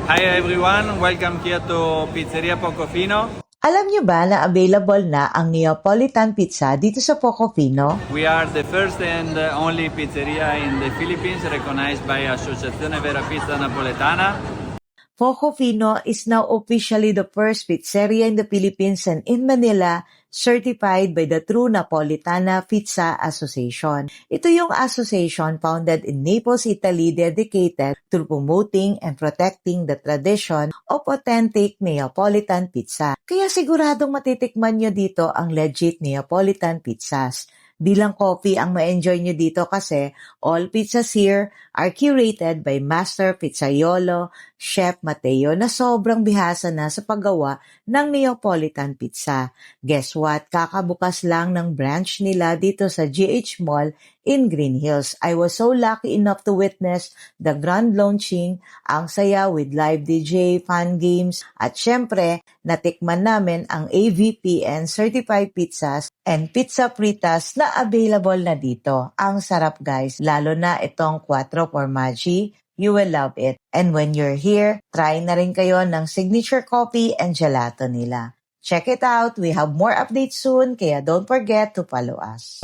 Hi everyone, welcome here to Pizzeria Pocofino. Alam niyo ba na available na ang Neapolitan pizza dito sa Pocofino? We are the first and only pizzeria in the Philippines recognized by Associazione Vera Pizza Napoletana. Pocofino is now officially the first pizzeria in the Philippines and in Manila certified by the True Napolitana Pizza Association. Ito yung association founded in Naples, Italy, dedicated to promoting and protecting the tradition of authentic Neapolitan pizza. Kaya siguradong matitikman nyo dito ang legit Neapolitan pizzas. Di lang coffee ang ma-enjoy nyo dito kasi all pizzas here are curated by Master Pizzaiolo Chef Mateo na sobrang bihasa na sa paggawa ng Neapolitan pizza. Guess what? Kakabukas lang ng branch nila dito sa GH Mall in Green Hills. I was so lucky enough to witness the grand launching, ang saya with live DJ, fan games, at syempre, natikman namin ang AVPN certified pizzas and pizza fritas na available na dito. Ang sarap guys, lalo na itong 4 formaggi. You will love it. And when you're here, try na rin kayo ng signature coffee and gelato nila. Check it out. We have more updates soon, kaya don't forget to follow us.